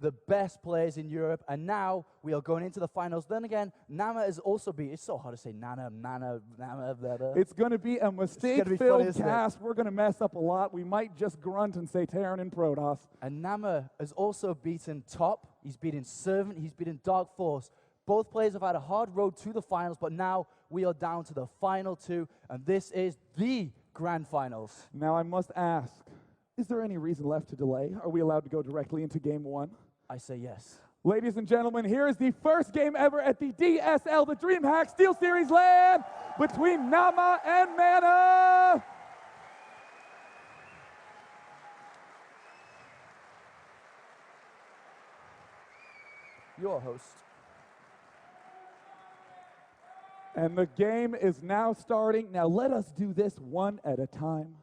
the best players in Europe, and now we are going into the finals. Then again, Naama is also beat. It's so hard to say MaNa, Naama, blah, blah. It's going to be a mistake-filled cast. We're going to mess up a lot. We might just grunt and say Terran and Protoss. And Naama has also beaten Top. He's beaten Servant. He's beaten Dark Force. Both players have had a hard road to the finals, but now we are down to the final two, and this is the grand finals. Now I must ask, is there any reason left to delay? Are we allowed to go directly into game one? I say yes. Ladies and gentlemen, here is the first game ever at the DSL, the DreamHack SteelSeries LAN, between Naama and MaNa. Your host. And the game is now starting. Now let us do this one at a time.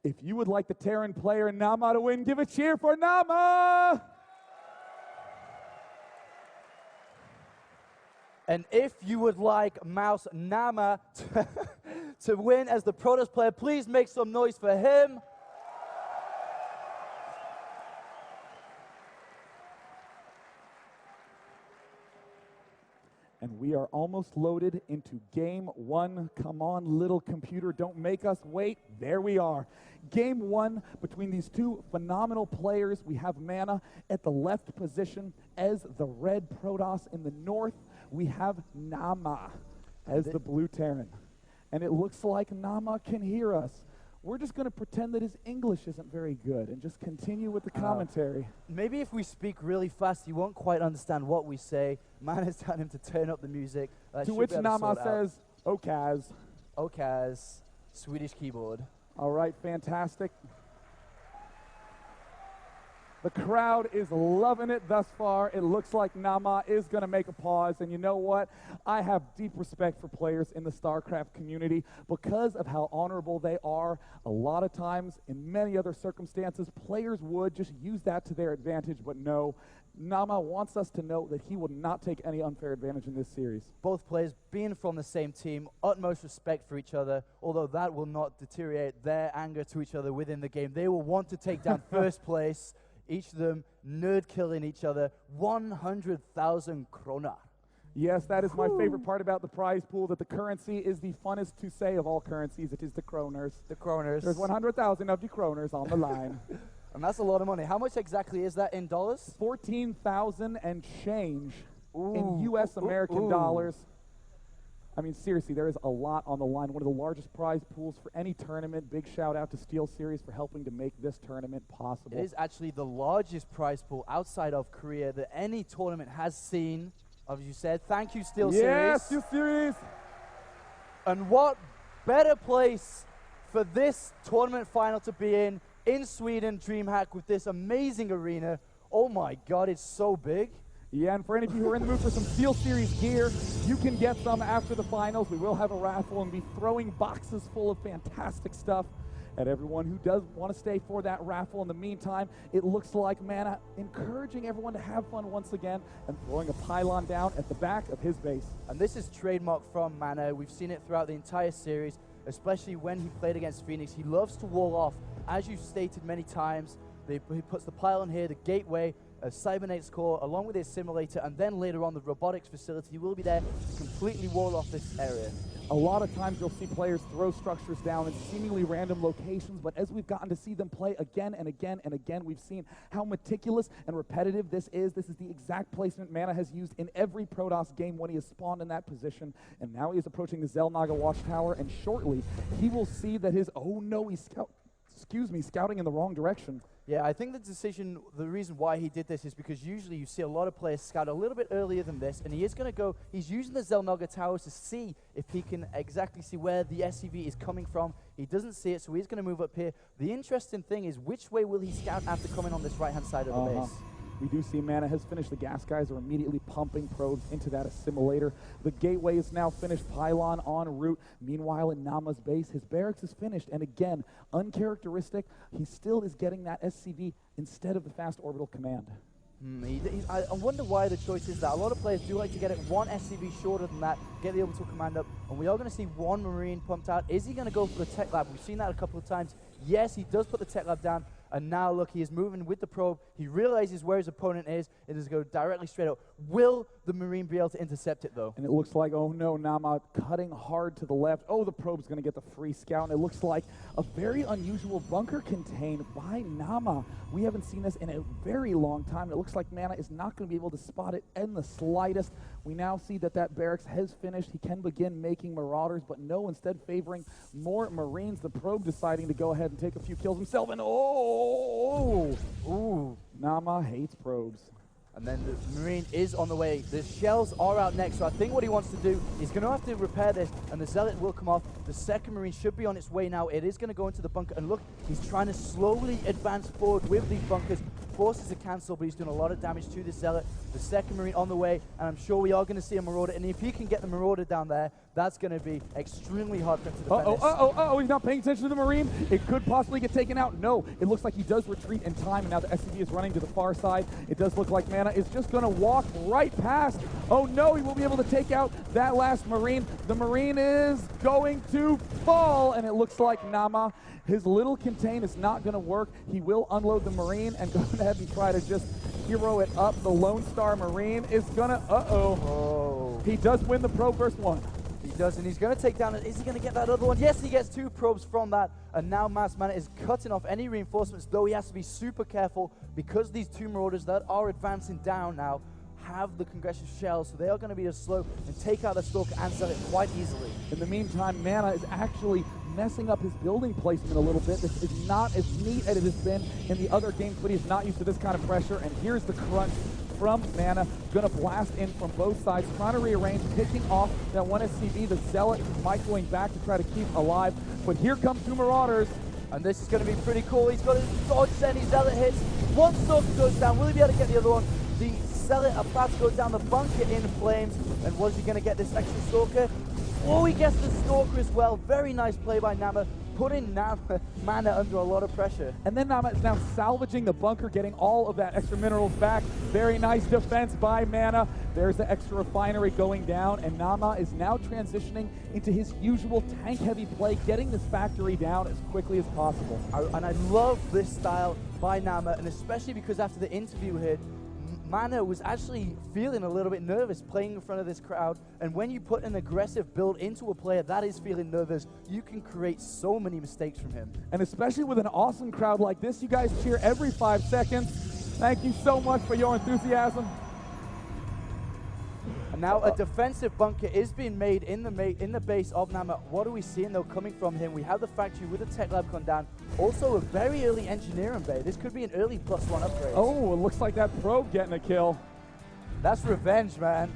If you would like the Terran player Naama to win, give a cheer for Naama! And if you would like Mouse Naama to win as the Protoss player, please make some noise for him. And we are almost loaded into game one. Come on, little computer, don't make us wait. There we are. Game one between these two phenomenal players. We have MaNa at the left position as the red Protoss. In the north, we have Naama as the blue Terran. And it looks like Naama can hear us. We're just going to pretend that his English isn't very good and just continue with the commentary. Maybe if we speak really fast, you won't quite understand what we say. MaNa's telling him to turn up the music. To which Naama says, Okaz. Okaz, Swedish keyboard. All right, fantastic. The crowd is loving it thus far. It looks like Naama is going to make a pause. And you know what? I have deep respect for players in the Starcraft community because of how honorable they are. A lot of times, in many other circumstances, players would just use that to their advantage. But no, Naama wants us to know that he will not take any unfair advantage in this series. Both players being from the same team, utmost respect for each other, although that will not deteriorate their anger to each other within the game. They will want to take down first place. Each of them nerd-killing each other. 100,000 krona. Yes, that is my favorite part about the prize pool, that the currency is the funnest to say of all currencies. It is the kroners. The kroners. There's 100,000 of the kroners on the line. And that's a lot of money. How much exactly is that in dollars? 14,000 and change in U.S. American dollars. I mean, seriously, there is a lot on the line. One of the largest prize pools for any tournament. Big shout out to SteelSeries for helping to make this tournament possible. It is actually the largest prize pool outside of Korea that any tournament has seen, as you said. Thank you, SteelSeries. Yeah, SteelSeries. And what better place for this tournament final to be in Sweden, DreamHack, with this amazing arena. Oh my God, it's so big. Yeah, and for any of you who are in the mood for some SteelSeries gear, you can get some after the finals. We will have a raffle and be throwing boxes full of fantastic stuff at everyone who does want to stay for that raffle. In the meantime, it looks like MaNa encouraging everyone to have fun once again and throwing a pylon down at the back of his base. And this is trademark from MaNa. We've seen it throughout the entire series, especially when he played against Phoenix. He loves to wall off, as you've stated many times. He puts the pylon here, the gateway, a Cybernate's core, along with his simulator, and then later on the robotics facility will be there to completely wall off this area. A lot of times you'll see players throw structures down in seemingly random locations, but as we've gotten to see them play again and again and again, we've seen how meticulous and repetitive this is. This is the exact placement MaNa has used in every Protoss game when he has spawned in that position, and now he is approaching the Xel'Naga Watchtower, and shortly he will see that his, oh no, he's scouting in the wrong direction. Yeah, I think the reason why he did this is because usually you see a lot of players scout a little bit earlier than this, and he is going to go, he's using the Xel'Naga towers to see if he can exactly see where the SCV is coming from. He doesn't see it, so he's going to move up here. The interesting thing is, which way will he scout after coming on this right-hand side of the base? We do see MaNa has finished. The gas guys are immediately pumping probes into that assimilator. The gateway is now finished, pylon en route. Meanwhile, in Naama's base, his barracks is finished. And again, uncharacteristic, he still is getting that SCV instead of the fast orbital command. I wonder why the choice is that. A lot of players do like to get it one SCV shorter than that, get the orbital command up, and we are going to see one Marine pumped out. Is he going to go for the tech lab? We've seen that a couple of times. Yes, he does put the tech lab down, And now, look, he is moving with the probe. He realizes where his opponent is. It is going to go directly straight up. Will the Marine be able to intercept it, though? And it looks like, oh no, Naama cutting hard to the left. Oh, the probe's going to get the free scout. And it looks like a very unusual bunker contained by Naama. We haven't seen this in a very long time. It looks like MaNa is not going to be able to spot it in the slightest. We now see that that barracks has finished. He can begin making Marauders, but no, instead favoring more Marines. The probe deciding to go ahead and take a few kills himself. And ooh, Naama hates probes. And then the Marine is on the way. The shells are out next, so I think what he wants to do, he's going to have to repair this, and the Zealot will come off. The second Marine should be on its way now. It is going to go into the bunker, and look, he's trying to slowly advance forward with these bunkers. Forces a cancel, but he's doing a lot of damage to the Zealot. The second Marine on the way, and I'm sure we are going to see a Marauder, and if he can get the Marauder down there, that's going to be extremely hard for him to defend this. He's not paying attention to the Marine. It could possibly get taken out. No, it looks like he does retreat in time, and now the SCV is running to the far side. It does look like MaNa is just going to walk right past. Oh no, he will be able to take out that last Marine. The Marine is going to fall, and it looks like Naama, his little contain is not going to work. He will unload the Marine and go ahead and try to just hero it up. The Lone Star Marine is going to, He does win the probe versus one. He does, and he's going to take down, is he going to get that other one? Yes, he gets 2 probes from that, and now MaNa is cutting off any reinforcements, though he has to be super careful because these 2 Marauders that are advancing down now have the Congressive shells, so they are going to be slow and take out the Stalker and Zealot quite easily. In the meantime, MaNa is actually messing up his building placement a little bit. This is not as neat as it has been in the other games, but he's not used to this kind of pressure, and here's the crunch from MaNa, gonna blast in from both sides, trying to rearrange, picking off that one SCV. The Zealot might going back to try to keep alive, but here come 2 Marauders. And this is going to be pretty cool. He's got to dodge any Zealot hits. One Stalker goes down. Will he be able to get the other one? The Zealot about to go down the bunker in flames. And was he going to get this extra Stalker? Oh, he gets the Stalker as well. Very nice play by Naama, putting MaNa under a lot of pressure. And then Naama is now salvaging the bunker, getting all of that extra minerals back. Very nice defense by MaNa. There's the extra refinery going down, and Naama is now transitioning into his usual tank-heavy play, getting this factory down as quickly as possible. And I love this style by Naama, and especially because after the interview here, MaNa was actually feeling a little bit nervous playing in front of this crowd, and when you put an aggressive build into a player that is feeling nervous, you can create so many mistakes from him. And especially with an awesome crowd like this, you guys cheer every 5 seconds. Thank you so much for your enthusiasm. And now a defensive bunker is being made in the base of Naama. What are we seeing though coming from him? We have the factory with the tech lab gone down. Also a very early engineering bay. This could be an early +1 upgrade. Oh, it looks like that probe getting a kill. That's revenge, man.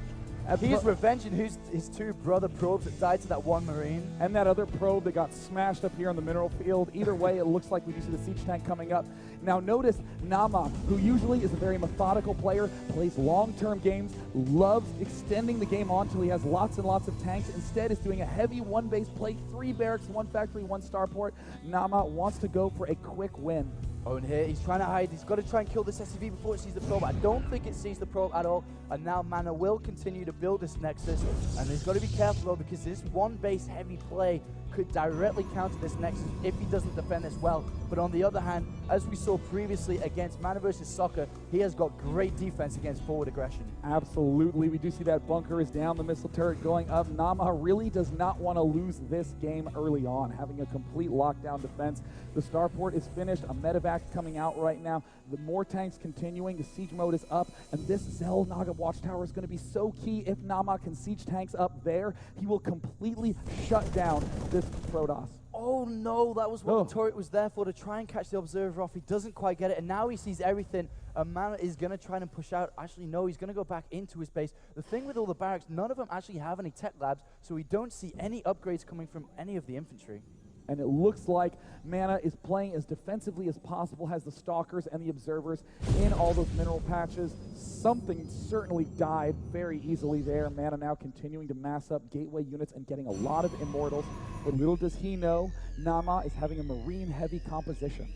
He's revenging his 2 brother probes that died to that 1 Marine. And that other probe that got smashed up here in the mineral field. Either way, it looks like we do see the siege tank coming up. Now notice Naama, who usually is a very methodical player, plays long-term games, loves extending the game on until he has lots and lots of tanks. Instead is doing a heavy 1 base play, 3 barracks, 1 factory, 1 starport. Naama wants to go for a quick win. Oh, and here he's trying to hide. He's got to try and kill this SCV before it sees the probe. I don't think it sees the probe at all. And now MaNa will continue to build this Nexus. And he's got to be careful though, because this 1 base heavy play could directly counter this Nexus if he doesn't defend this well. But on the other hand, as we saw previously against MaNa versus Soccer, he has got great defense against forward aggression. Absolutely. We do see that bunker is down, the missile turret going up. Naama really does not want to lose this game early on, having a complete lockdown defense. The starport is finished, a medevac coming out right now. The more tanks continuing, the siege mode is up, and this Zell Naga watchtower is going to be so key. If Naama can siege tanks up there, he will completely shut down this Protoss. Oh no, that was what the turret was there for, to try and catch the observer off. He doesn't quite get it, and now he sees everything. MaNa is going to try and push out. Actually, no, he's going to go back into his base. The thing with all the barracks, none of them actually have any tech labs, so we don't see any upgrades coming from any of the infantry. And it looks like MaNa is playing as defensively as possible, has the Stalkers and the Observers in all those mineral patches. Something certainly died very easily there. MaNa now continuing to mass up gateway units and getting a lot of Immortals. But little does he know, Naama is having a Marine-heavy composition.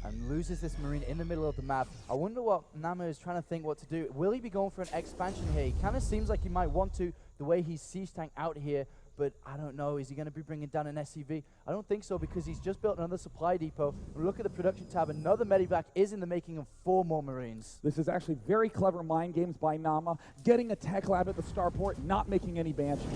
And loses this Marine in the middle of the map. I wonder what Naama is trying to think what to do. Will he be going for an expansion here? He kind of seems like he might want to, the way he's siege tank out here. but I don't know. Is he going to be bringing down an SCV? I don't think so, because he's just built another supply depot. Look at the production tab. Another medivac is in the making of 4 more Marines. This is actually very clever mind games by Naama. Getting a tech lab at the starport, not making any Banshees.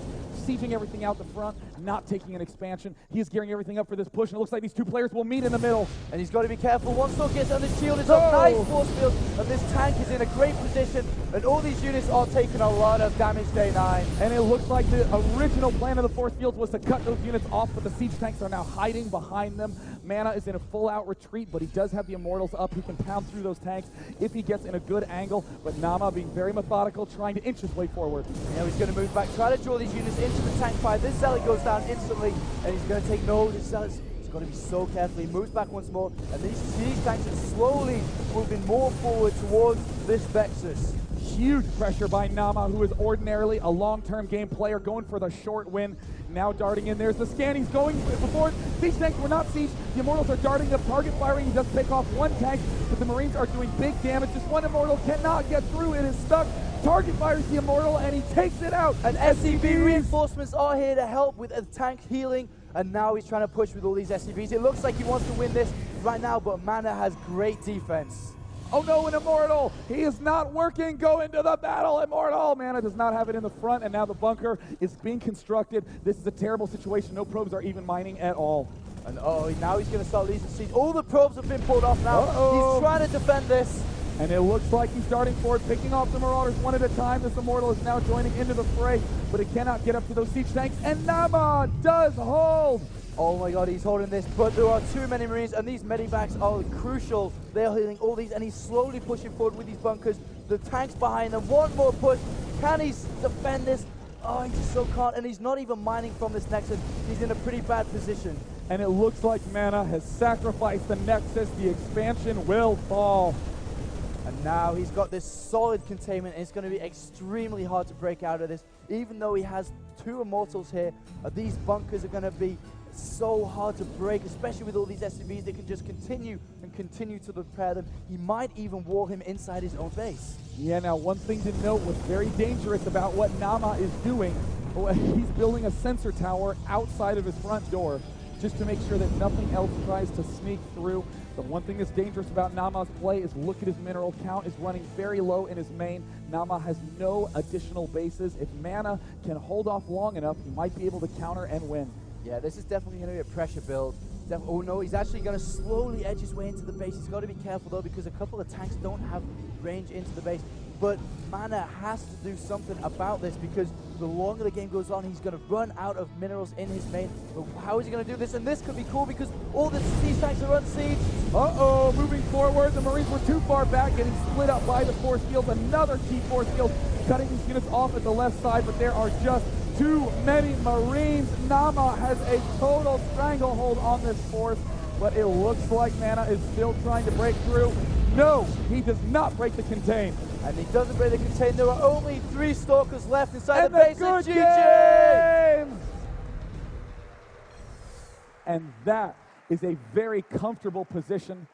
Sieging everything out the front, not taking an expansion. He is gearing everything up for this push, and it looks like these 2 players will meet in the middle. And he's got to be careful. One still gets on the shield. It's a nice force field, and this tank is in a great position, and all these units are taking a lot of damage day 9. And it looks like the original plan of the force fields was to cut those units off, but the siege tanks are now hiding behind them. MaNa is in a full-out retreat, but he does have the Immortals up. He can pound through those tanks if he gets in a good angle, but Naama being very methodical, trying to inch his way forward. Now he's going to move back, try to draw these units into the tank fire. This zealot goes down instantly, and he's going to take no. This zealot's got to be so careful. He moves back once more, and these siege tanks are slowly moving more forward towards this Vexus. Huge pressure by Naama, who is ordinarily a long-term game player, going for the short win. Now darting in. There's the scan. He's going before. Siege tanks were not sieged. The Immortals are darting up, target firing. He does pick off 1 tank, but the Marines are doing big damage. This one Immortal cannot get through. It is stuck. Target fires the Immortal, and he takes it out. And SCV reinforcements are here to help with the tank healing, and now he's trying to push with all these SCVs. It looks like he wants to win this right now, but MaNa has great defense. Oh no, an Immortal! He is not working! Go into the battle, Immortal! MaNa does not have it in the front, and now the bunker is being constructed. This is a terrible situation. No probes are even mining at all. And now he's going to start losing siege. All the probes have been pulled off now. He's trying to defend this. And it looks like he's starting forward, picking off the Marauders one at a time. This Immortal is now joining into the fray, but it cannot get up to those siege tanks, and Naama does hold! Oh my god, he's holding this, but there are too many Marines, and these medivacs are crucial. They're healing all these, and he's slowly pushing forward with these bunkers. The tank's behind them. One more push. Can he defend this? Oh, he just so can't, and he's not even mining from this Nexus. He's in a pretty bad position. And it looks like MaNa has sacrificed the Nexus. The expansion will fall. And now he's got this solid containment, and it's going to be extremely hard to break out of this. Even though he has 2 Immortals here, these bunkers are going to be so hard to break, especially with all these SCVs. They can just continue to repair them. He might even wall him inside his own base. Yeah, now one thing to note, what's very dangerous about what Naama is doing, he's building a sensor tower outside of his front door just to make sure that nothing else tries to sneak through. The one thing that's dangerous about Naama's play is look at his mineral count is running very low in his main. Naama has no additional bases. If MaNa can hold off long enough, he might be able to counter and win. Yeah, this is definitely going to be a pressure build. Oh no, he's actually going to slowly edge his way into the base. He's got to be careful though, because a couple of tanks don't have range into the base. But MaNa has to do something about this, because the longer the game goes on, he's going to run out of minerals in his main. But how is he going to do this? And this could be cool, because all the siege tanks are unsieged. Uh-oh, moving forward. The Marines were too far back, getting split up by the force field. Another key force field cutting these units off at the left side, but there are just too many Marines. Naama has a total stranglehold on this force, but it looks like MaNa is still trying to break through. No, he does not break the contain. And he doesn't break the contain. There are only 3 Stalkers left inside And the base. Good GG! game! And that is a very comfortable position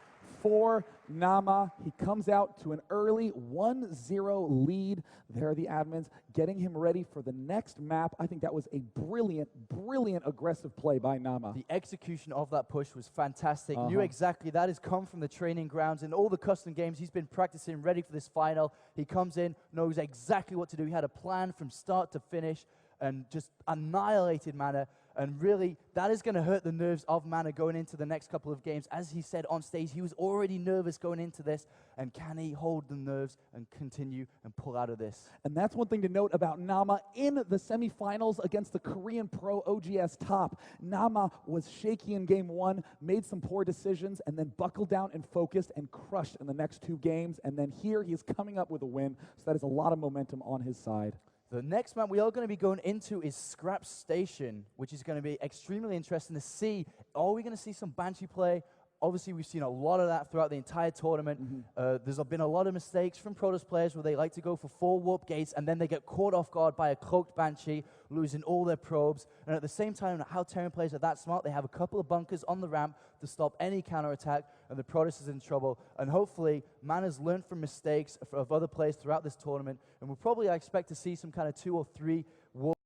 for Naama. He comes out to an early 1-0 lead. There are the admins getting him ready for the next map. I think that was a brilliant, brilliant aggressive play by Naama. The execution of that push was fantastic. Knew exactly that has come from the training grounds and all the custom games. He's been practicing, ready for this final. He comes in, knows exactly what to do. He had a plan from start to finish and just annihilated MaNa. And really, that is going to hurt the nerves of MaNa going into the next couple of games. As he said on stage, he was already nervous going into this. And can he hold the nerves and continue and pull out of this? And that's one thing to note about Naama. In the semifinals against the Korean Pro OGS top, Naama was shaky in game 1, made some poor decisions, and then buckled down and focused and crushed in the next 2 games. And then here he is coming up with a win. So that is a lot of momentum on his side. The next map we are going to be going into is Scrap Station, which is going to be extremely interesting to see. Are we going to see some Banshee play? Obviously, we've seen a lot of that throughout the entire tournament. There's been a lot of mistakes from Protoss players where they like to go for 4 warp gates and then they get caught off guard by a cloaked Banshee, losing all their probes. And at the same time, how Terran players are that smart, they have a couple of bunkers on the ramp to stop any counterattack, and the Protoss is in trouble. And hopefully, MaNa's learned from mistakes of other players throughout this tournament, and we'll probably expect to see some kind of 2 or 3 warp